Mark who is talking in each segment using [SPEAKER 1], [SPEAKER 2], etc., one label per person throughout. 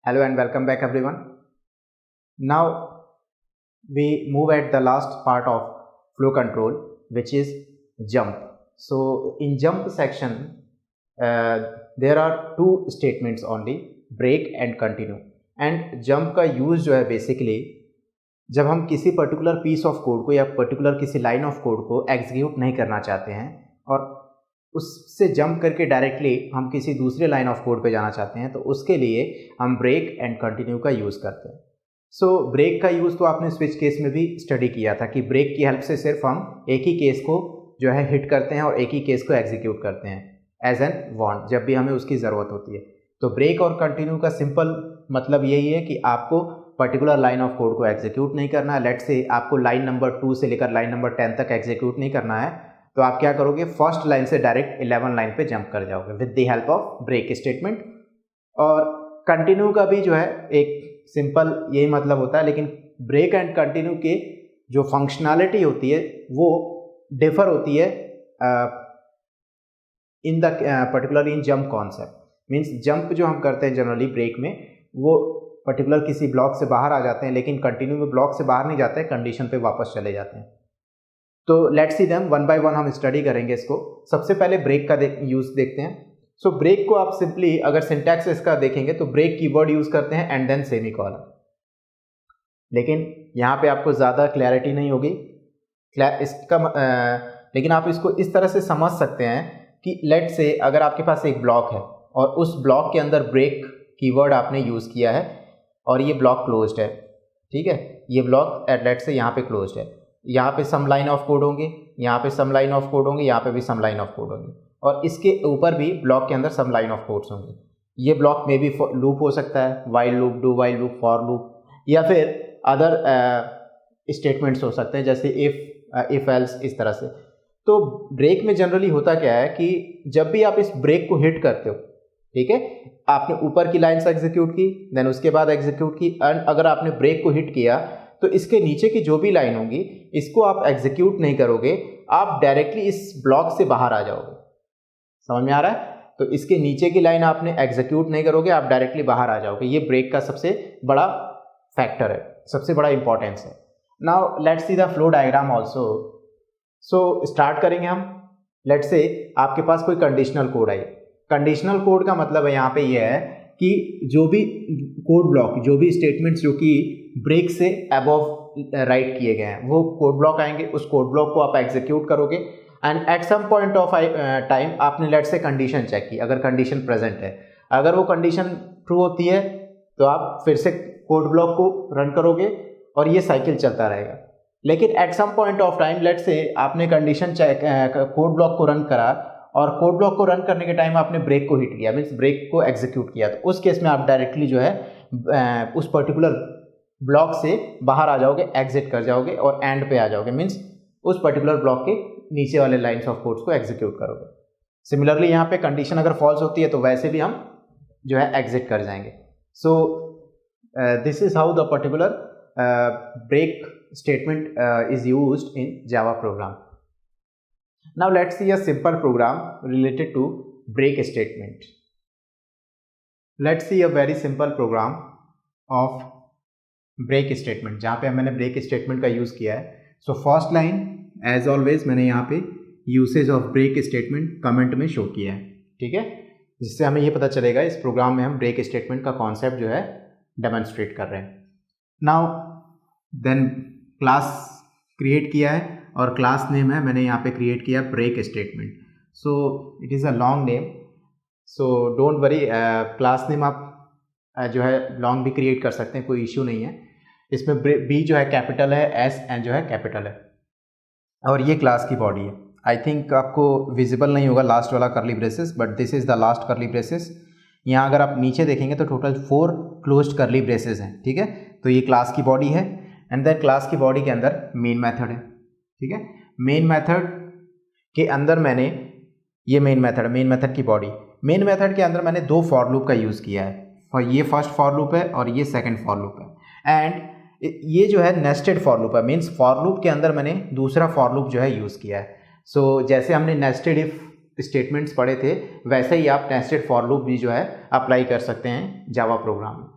[SPEAKER 1] Hello and welcome back everyone. Now we move at the last part of flow control, which is jump. So in jump section there are two statements only, break and continue. And jump का use जो है basically जब हम किसी particular piece of code को या particular किसी line of code को एग्जीक्यूट नहीं करना चाहते हैं और उससे जंप करके डायरेक्टली हम किसी दूसरे लाइन ऑफ कोड पे जाना चाहते हैं, तो उसके लिए हम ब्रेक एंड कंटिन्यू का यूज़ करते हैं। सो ब्रेक का यूज़ तो आपने स्विच केस में भी स्टडी किया था कि ब्रेक की हेल्प से सिर्फ हम एक ही केस को जो है हिट करते हैं और एक ही केस को एग्जीक्यूट करते हैं एज एन वांट, जब भी हमें उसकी ज़रूरत होती है। तो ब्रेक और कंटिन्यू का सिंपल मतलब यही है कि आपको पर्टिकुलर लाइन ऑफ कोड को एग्जीक्यूट नहीं करना है। लेट्स से आपको लाइन नंबर 2 से लेकर लाइन नंबर 10 तक एग्जीक्यूट नहीं करना है, तो आप क्या करोगे, फर्स्ट लाइन से डायरेक्ट 11 लाइन पे जंप कर जाओगे with the help of break statement. और कंटिन्यू का भी जो है एक सिंपल यही मतलब होता है, लेकिन ब्रेक एंड कंटिन्यू के जो फंक्शनैलिटी होती है वो डिफर होती है in the particular in jump concept. Means jump जो हम करते हैं जनरली ब्रेक में वो पर्टिकुलर किसी ब्लॉक से बाहर आ जाते हैं, लेकिन कंटिन्यू में ब्लॉक से बाहर नहीं जाते हैं, कंडीशन पे वापस चले जाते हैं। तो let's see them one by one हम स्टडी करेंगे इसको। सबसे पहले ब्रेक का यूज़ देखते हैं। सो ब्रेक को आप सिंपली अगर सिंटैक्स इसका देखेंगे तो ब्रेक कीवर्ड यूज़ करते हैं एंड देन सेमीकोलन, लेकिन यहाँ पे आपको ज़्यादा क्लैरिटी नहीं होगी लेकिन आप इसको इस तरह से समझ सकते हैं कि लेट्स से अगर आपके पास एक ब्लॉक है और उस ब्लॉक के अंदर ब्रेक कीवर्ड आपने यूज़ किया है और ये ब्लॉक क्लोज्ड है, ठीक है, ये ब्लॉक लेट्स से यहाँ पे क्लोज्ड है, यहाँ पे सम लाइन ऑफ कोड होंगे, यहाँ पे सम लाइन ऑफ कोड होंगे, यहाँ पे भी सम लाइन ऑफ कोड होंगे, और इसके ऊपर भी ब्लॉक के अंदर सम लाइन ऑफ कोड्स होंगे। ये ब्लॉक में भी लूप हो सकता है, while loop, do while loop, for loop, या फिर अदर स्टेटमेंट्स हो सकते हैं जैसे इफ एल्स, इस तरह से। तो ब्रेक में जनरली होता क्या है कि जब भी आप इस ब्रेक को हिट करते हो, ठीक है, आपने ऊपर की लाइन से एग्जीक्यूट की, देन उसके बाद एग्जीक्यूट की, एंड अगर आपने ब्रेक को हिट किया तो इसके नीचे की जो भी लाइन होगी इसको आप एग्जीक्यूट नहीं करोगे, आप डायरेक्टली इस ब्लॉक से बाहर आ जाओगे। समझ में आ रहा है? तो इसके नीचे की लाइन आपने एग्जीक्यूट नहीं करोगे, आप डायरेक्टली बाहर आ जाओगे। ये ब्रेक का सबसे बड़ा फैक्टर है, सबसे बड़ा इंपॉर्टेंस है। Now let's see the flow diagram also. So start करेंगे हम। लेट्स से आपके पास कोई कंडीशनल कोड आई। कंडीशनल कोड का मतलब है यहाँ पे ये है कि जो भी कोड ब्लॉक, जो भी स्टेटमेंट्स जो कि ब्रेक से अबव राइट किए गए हैं वो कोड ब्लॉक आएंगे, उस कोड ब्लॉक को आप एग्जीक्यूट करोगे and at some point of time आपने लेट्स से कंडीशन चेक की, अगर कंडीशन प्रेजेंट है, अगर वो कंडीशन ट्रू होती है तो आप फिर से कोड ब्लॉक को रन करोगे और ये साइकिल चलता रहेगा। लेकिन at some point of time let's say आपने कंडीशन चेक कोड ब्लॉक को रन करा और कोड ब्लॉक को रन करने के टाइम आपने ब्रेक को हिट किया, मीन्स ब्रेक को एग्जीक्यूट किया, तो उस केस में आप डायरेक्टली जो है उस पर्टिकुलर ब्लॉक से बाहर आ जाओगे, एग्जिट कर जाओगे और एंड पे आ जाओगे, मीन्स उस पर्टिकुलर ब्लॉक के नीचे वाले लाइन्स ऑफ कोड्स को एग्जीक्यूट करोगे। सिमिलरली यहाँ पे कंडीशन अगर फॉल्स होती है तो वैसे भी हम जो है एग्जिट कर जाएंगे। So this is how the particular break statement is used in Java program. Now let's see a simple program related to break statement. Let's see a very simple program of break statement जहाँ पे मैंने break statement का use किया है। So first line as always मैंने यहाँ पे usage of break statement comment में शो किया है, ठीक है, जिससे हमें ये पता चलेगा इस प्रोग्राम में हम break statement का कॉन्सेप्ट जो है डेमोन्स्ट्रेट कर रहे हैं। Now then क्लास क्रिएट किया है और क्लास नेम है मैंने यहाँ पे क्रिएट किया break statement. So it is a long name, so don't worry, class name आप जो है लॉन्ग भी क्रिएट कर सकते हैं, कोई इश्यू नहीं है। इसमें बी जो है कैपिटल है, एस एन जो है कैपिटल है, और ये क्लास की बॉडी है। आई थिंक आपको विजिबल नहीं होगा लास्ट वाला करली braces, but this is the last करली ब्रेसेस। यहाँ अगर आप नीचे देखेंगे तो टोटल 4 क्लोज्ड करली ब्रेसेस हैं, ठीक है। तो ये क्लास की बॉडी है एंड देन क्लास की बॉडी के अंदर मेन मेथड है, ठीक है। मेन मेथड के अंदर मैंने ये मेन मेथड की बॉडी, मेन मेथड के अंदर मैंने 2 फॉर लूप का यूज़ किया है, और ये फर्स्ट फॉर लूप है और ये सेकंड फॉर लूप है, एंड ये जो है नेस्टेड फॉर लूप है, मीन्स फॉर लूप के अंदर मैंने दूसरा फॉर लूप जो है यूज़ किया है। सो जैसे हमने नेस्टेड इफ स्टेटमेंट्स पढ़े थे वैसे ही आप नेस्टेड फॉर लूप भी जो है अप्लाई कर सकते हैं जावा प्रोग्राम में।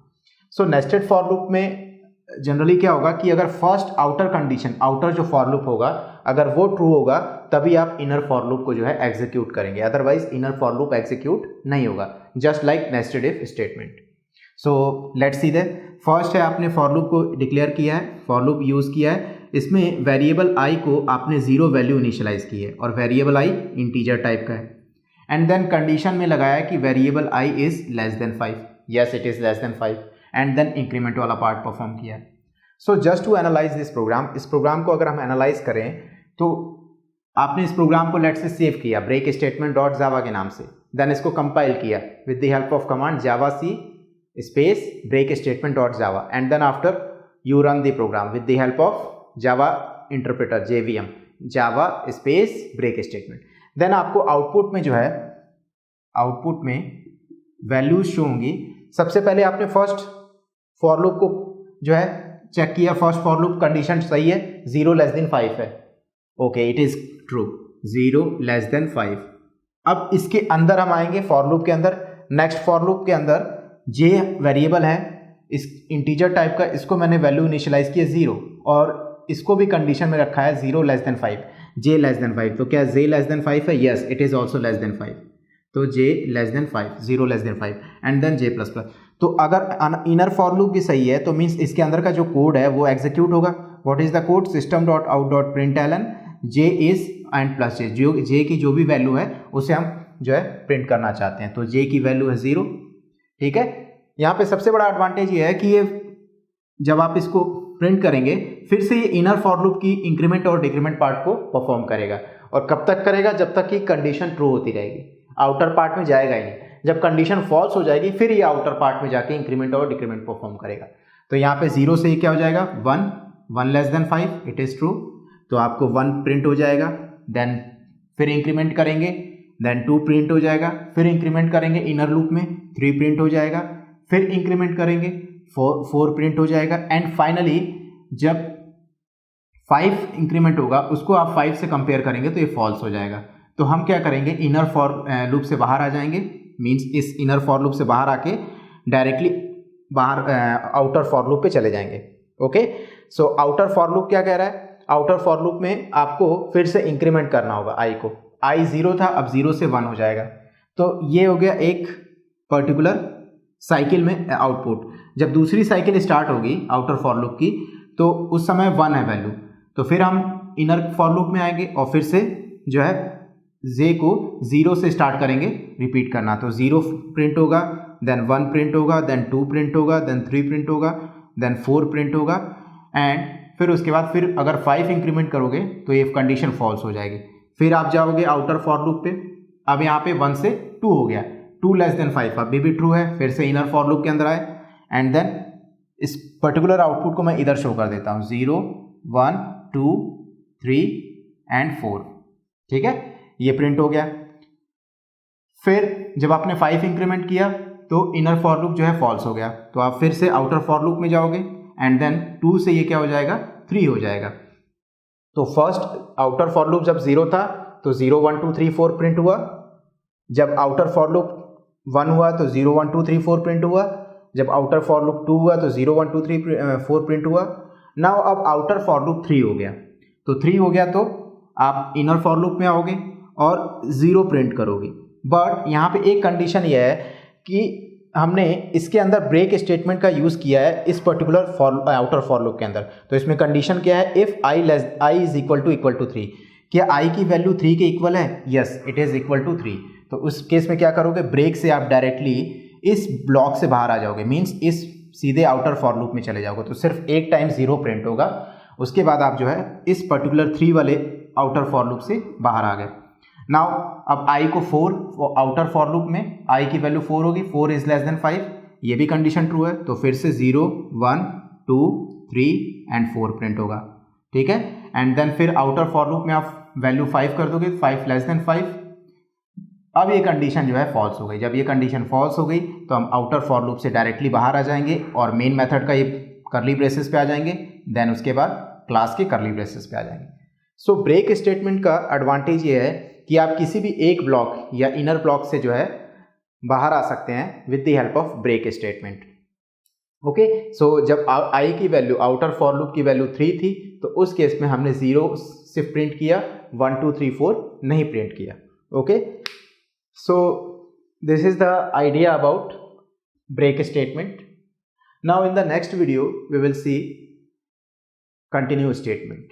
[SPEAKER 1] सो नेस्टेड फॉर लूप में जनरली क्या होगा कि अगर फर्स्ट आउटर कंडीशन, आउटर जो फॉर लूप होगा अगर वो ट्रू होगा तभी आप इनर फॉर लूप को जो है एग्जीक्यूट करेंगे, otherwise inner for loop execute नहीं होगा, just like nested if statement. So let's see that first है आपने फॉर लूप को डिक्लेयर किया है, फॉर लूप यूज़ किया है, इसमें वेरिएबल आई को आपने 0 वैल्यू इनिशियलाइज की है और वेरिएबल आई इंटीजर टाइप का है, एंड देन कंडीशन में लगाया कि variable i is less than 5, yes it is less than 5, and then increment वाला पार्ट परफॉर्म किया। So just to analyse this program, इस प्रोग्राम को अगर हम एनालाइज करें तो आपने इस प्रोग्राम को लेट से सेव किया ब्रेक स्टेटमेंट डॉट जावा के नाम से, देन इसको कंपाइल किया with the help of command Java c space break statement dot Java, and then after you run the program with the help of Java interpreter JVM Java space break statement. Then आपको output में जो है, output में values show होंगी। सबसे पहले आपने first for loop को जो है चेक किया, फर्स्ट फॉर लूप कंडीशन सही है, 0 लेस देन 5 है, okay it is true, 0 less than 5। अब इसके अंदर हम आएंगे फॉर लूप के अंदर, नेक्स्ट फॉर लूप के अंदर जे वेरिएबल है इस इंटीजर टाइप का, इसको मैंने वैल्यू इनिशियलाइज किया 0 और इसको भी कंडीशन में रखा है 0 less than 5, j less than 5, तो क्या जे लेस देन 5 है, yes it is also less than 5, तो j less than 5, 0 less than 5 and then j plus plus. तो अगर इनर फॉर लूप भी सही है तो मीन्स इसके अंदर का जो कोड है वो एग्जीक्यूट होगा। What is the code, system dot out dot println j is and plus j, जो जे की जो भी वैल्यू है उसे हम जो है प्रिंट करना चाहते हैं, तो जे की वैल्यू है 0, ठीक है। यहाँ पे सबसे बड़ा एडवांटेज ये है कि ये जब आप इसको प्रिंट करेंगे फिर से ये इनर फॉर लूप की इंक्रीमेंट और डिक्रीमेंट पार्ट को परफॉर्म करेगा, और कब तक करेगा, जब तक कि कंडीशन ट्रू होती रहेगी, आउटर पार्ट में जाएगा ही नहीं। जब कंडीशन फॉल्स हो जाएगी फिर ये आउटर पार्ट में जाके इंक्रीमेंट और डिक्रीमेंट परफॉर्म करेगा। तो यहाँ पे 0 से ये क्या हो जाएगा, 1 less than 5, it is true, तो आपको 1 प्रिंट हो जाएगा, देन फिर इंक्रीमेंट करेंगे, देन 2 प्रिंट हो जाएगा, फिर इंक्रीमेंट करेंगे इनर लूप में 3 प्रिंट हो जाएगा, फिर इंक्रीमेंट करेंगे 4 प्रिंट हो जाएगा, एंड फाइनली जब 5 इंक्रीमेंट होगा उसको आप 5 से कंपेयर करेंगे तो ये फॉल्स हो जाएगा। तो हम क्या करेंगे, इनर फॉर लूप से बाहर आ जाएंगे, मींस इस इनर फॉर लूप से बाहर आके डायरेक्टली बाहर आउटर फॉर लूप पे चले जाएंगे। Okay, so outer for loop क्या कह रहा है, आउटर फॉर लूप में आपको फिर से इंक्रीमेंट करना होगा आई को, आई 0 था अब 0 से 1 हो जाएगा। तो ये हो गया एक पर्टिकुलर साइकिल में आउटपुट। जब दूसरी साइकिल स्टार्ट होगी आउटर फॉर लूप की तो उस समय 1 है वैल्यू, तो फिर हम इनर फॉर लूप में आएंगे और फिर से जो है जे को 0 से स्टार्ट करेंगे रिपीट करना, तो 0 प्रिंट होगा, देन 1 प्रिंट होगा, देन 2 प्रिंट होगा, देन 3 प्रिंट होगा, देन 4 प्रिंट होगा, एंड फिर उसके बाद फिर अगर 5 इंक्रीमेंट करोगे तो ये कंडीशन फॉल्स हो जाएगी। फिर आप जाओगे आउटर फॉर लूप पे, अब यहाँ पे 1 से 2 हो गया, 2 लेस देन 5 अभी भी ट्रू है, फिर से इनर फॉर लूप के अंदर आए, एंड देन इस पर्टिकुलर आउटपुट को मैं इधर शो कर देता हूँ 0 1 2 3 एंड 4, ठीक है, ये प्रिंट हो गया। फिर जब आपने 5 इंक्रीमेंट किया तो इनर फॉर लूप जो है फॉल्स हो गया, तो आप फिर से आउटर फॉर लूप में जाओगे, एंड देन 2 से ये क्या हो जाएगा, 3 हो जाएगा। तो फर्स्ट आउटर फॉर लूप जब 0 था तो 0 1 2 3 4 प्रिंट हुआ, जब आउटर फॉर लूप 1 हुआ तो 0 1 2 3 4 प्रिंट हुआ, जब आउटर फॉर लूप 2 हुआ तो 0 1 2 3 4 प्रिंट हुआ। नाउ अब आउटर फॉर लूप 3 हो गया, तो 3 हो गया तो आप इनर फॉर लूप में आओगे और 0 प्रिंट करोगे, बट यहाँ पे एक कंडीशन ये है कि हमने इसके अंदर ब्रेक स्टेटमेंट का यूज़ किया है इस पर्टिकुलर आउटर फॉर लूप के अंदर। तो इसमें कंडीशन क्या है, if i is equal to 3, क्या आई की वैल्यू 3 के इक्वल है, yes it is equal to 3। तो उस केस में क्या करोगे, ब्रेक से आप डायरेक्टली इस ब्लॉक से बाहर आ जाओगे, मीन्स इस सीधे आउटर फॉर लूप में चले जाओगे, तो सिर्फ एक टाइम 0 प्रिंट होगा, उसके बाद आप जो है इस पर्टिकुलर 3 वाले आउटर फॉर लूप से बाहर आ गए। नाउ अब आई को 4 आउटर फॉर लूप में आई की वैल्यू 4 होगी, 4 इज लेस देन 5, ये भी कंडीशन ट्रू है, तो फिर से 0 1 2 3 एंड 4 प्रिंट होगा, ठीक है। एंड देन फिर आउटर फॉर लूप में आप वैल्यू 5 कर दोगे, 5 लेस देन 5, अब ये कंडीशन जो है फॉल्स हो गई। जब ये कंडीशन फॉल्स हो गई तो हम आउटर फॉर लूप से डायरेक्टली बाहर आ जाएंगे और मेन मेथड का ये करली ब्रेसेस पे आ जाएंगे, देन उसके बाद क्लास के करली ब्रेसेस पे आ जाएंगे। सो ब्रेक स्टेटमेंट का एडवांटेज ये है कि आप किसी भी एक ब्लॉक या इनर ब्लॉक से जो है बाहर आ सकते हैं with the help of break statement. Okay, so जब आई की वैल्यू, आउटर फॉर लूप की वैल्यू 3 थी, तो उस केस में हमने 0 सिर्फ प्रिंट किया, 1 2 3 4 नहीं प्रिंट किया। Okay, so this is the idea about break statement. Now in the next video we will see continue statement.